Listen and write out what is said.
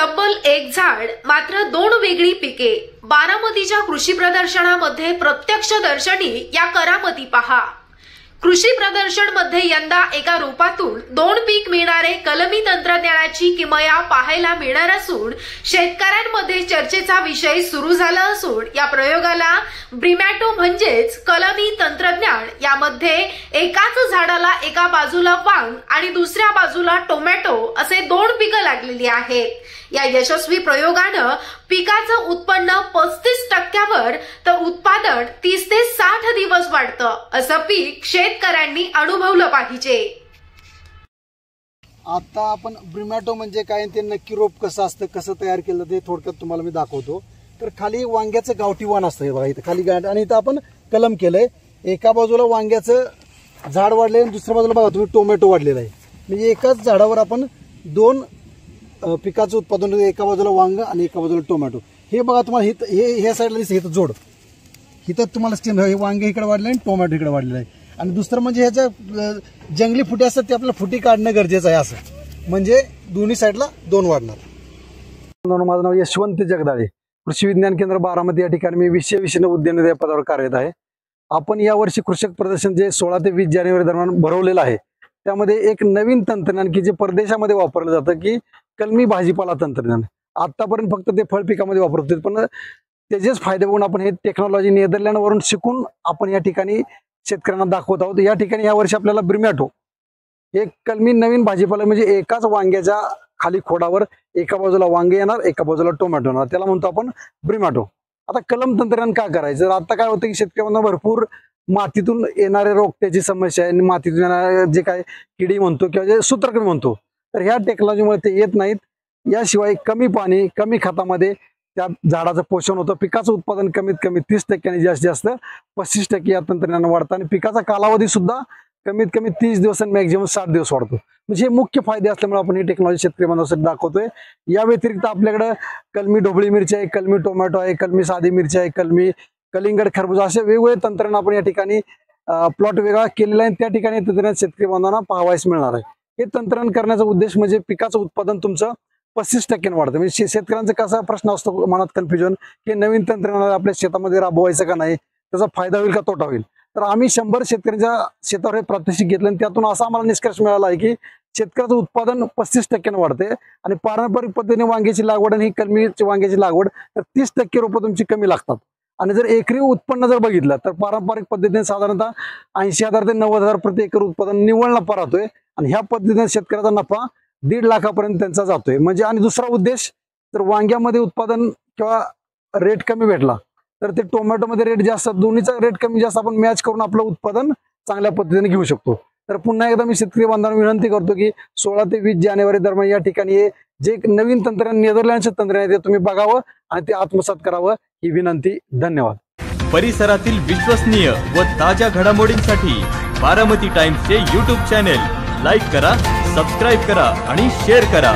तब्बल एक झाड मात्र दोन वेगळी पिके। बारामतीच्या कृषी प्रदर्शनामध्ये प्रत्यक्ष दर्शनी या करामती पहा। कृषी प्रदर्शन मध्ये यंदा एका रोपातून दोन पीक मिळणारे कलमी तंत्रज्ञानाची किमया पाहायला मिळणार असून शेतकऱ्यांमध्ये चर्चेचा विषय सुरू झाला असून या प्रयोगाला ब्रिमॅटो म्हणजेच कलमी तंत्रज्ञान। यामध्ये एकाच झाडाला एका बाजूला वांग आणि दुसऱ्या बाजूला टोमॅटो असे दोन पिकं लागलेली आहेत। या यशस्वी प्रयोगानं पिकाचं उत्पन्न 35% तर उत्पादन 30 ते 60 दिवस वाढतं असं पीक शेतकऱ्यांनी अनुभवलं पाहिजे। आता आपण ब्रिमॅटो म्हणजे काय ते नक्की रोप कसं असतं कसं तयार केलं ते थोडक्यात तुम्हाला मी दाखवतो। तर खाली वांग्याचं गावठी वाण असतं बघा, इथं खाली गाठ आणि इथं आपण कलम केलंय। एका बाजूला वांग्याचं झाड वाढले आणि दुसऱ्या बाजूला बघा तुम्ही टोमॅटो वाढलेला आहे। म्हणजे एकाच झाडावर आपण दोन पिकाचं उत्पादन, एका बाजूला वांग आणि एका बाजूला टोमॅटो। हे बघा तुम्हाला हे ह्या साईडला दिसतं, इथं जोड, इथं तुम्हाला स्टेम हे वांगे इकडे वाढले आणि टोमॅटो इकडे वाढलेला आहे। आणि दुसरं म्हणजे ह्याच्या जंगली फुटे असतात ते आपल्याला फुटी काढणं गरजेचं आहे, असं म्हणजे दोन्ही साईडला दोन वाढणार। माझं नाव यशवंत जगदाळे, कृषी विज्ञान केंद्र बारामती या ठिकाणी मी विषय उद्यान या पदावर कार्यरत आहे। आपण यावर्षी कृषक प्रदर्शन जे 16 ते 20 जानेवारी दरम्यान भरवलेलं आहे त्यामध्ये एक नवीन तंत्रज्ञान की जे परदेशामध्ये वापरलं जातं की कलमी भाजीपाला तंत्रज्ञान। आतापर्यंत फक्त ते फळ पिकामध्ये वापरत होते, पण त्याचेच फायदे बघून आपण हे टेक्नॉलॉजी नेदरलँडवरून शिकून आपण या ठिकाणी शेतकऱ्यांना दाखवत आहोत। या ठिकाणी या वर्षी आपल्याला ब्रिमॅटो एक कलमी नवीन भाजीपाला म्हणजे एकाच वांग्याच्या खाली खोडावर एका बाजूला वांगे येणार एका बाजूला टोमॅटो येणार, त्याला म्हणतो आपण ब्रिमॅटो। आता कलम तंत्रज्ञान का करायचं? आता काय होतं की शेतकऱ्यांना भरपूर मातीतून येणारे रोग त्याची समस्या आहे, मातीतून येणारे जे काय किडी म्हणतो किंवा जे सूत्रकृमी म्हणतो, तर ह्या टेक्नॉलॉजीमुळे ते येत नाहीत। याशिवाय कमी पाणी कमी खतामध्ये त्या झाडाचं पोषण होतं, पिकाचं उत्पादन कमीत कमी 30% आणि जास्तीत जास्त 35% या तंत्रज्ञान वाढतं आणि पिकाचा कालावधी सुद्धा कमीत कमी 30 दिवस आणि मॅक्झिमम 60 दिवस वाढतो। म्हणजे हे मुख्य फायदे असल्यामुळे आपण ही टेक्नॉलॉजी शेतकरी बांधवांसाठी दाखवतोय। या व्यतिरिक्त आपल्याकडे कलमी ढोबळी मिरची आहे, कलमी टोमॅटो आहे, कलमी साधी मिरची आहे, कलमी कलिंगड खरबूज असे वेगवेगळे तंत्रज्ञान आपण या ठिकाणी प्लॉट वेगळा केलेला आहे। त्या ठिकाणी तंत्रज्ञान शेतकरी बांधवांना पाहावयास मिळणार आहे। हे तंत्रज्ञान करण्याचा उद्देश म्हणजे पिकाचं उत्पादन तुमचं 35% वाढतं। म्हणजे शेतकऱ्यांचा कसा प्रश्न असतो मनात कन्फ्युजन की नवीन तंत्रज्ञान आपल्या शेतामध्ये राबवायचं का नाही, त्याचा फायदा होईल का तोटा होईल। तर आम्ही 100 शेतकऱ्यांच्या शेतावर हे प्रात्यक्षिक घेतलं आणि त्यातून असा आम्हाला निष्कर्ष मिळाला आहे की शेतकऱ्याचं उत्पादन 35% वाढते आणि पारंपरिक पद्धतीने वांग्याची लागवड आणि ही कलमी वांग्याची लागवड तर 30% रोपं तुमची कमी लागतात। आणि जर एकरी उत्पन्न जर बघितलं तर पारंपरिक पद्धतीने साधारणतः 80,000 ते 90,000 प्रति एकर उत्पादन निव्वळ नफा राहतोय आणि ह्या पद्धतीने शेतकऱ्याचा नफा 1.5 लाखापर्यंत त्यांचा जातोय। म्हणजे आणि दुसरा उद्देश तर वांग्यामध्ये उत्पादन किंवा रेट कमी भेटला तर ते टोमॅटोमध्ये रेट जास्त, दोन्हीचा रेट कमी जास्त आपण मॅच करून आपलं उत्पादन चांगल्या पद्धतीने घेऊ शकतो। तर पुन्हा एकदा मी शेतकरी बांधवांना विनंती करतो की 16 ते 20 जानेवारी दरम्यान या ठिकाणी जे नवीन तंत्रज्ञान नेदरलँडचे तंत्रज्ञान आहे ते तुम्ही बघावं आणि ते आत्मसात करावं ही विनंती। धन्यवाद। परिसरातील विश्वसनीय व ताज्या घडामोडींसाठी बारामती टाइम्सचे YouTube चॅनेल लाईक करा, सबस्क्राईब करा आणि शेअर करा।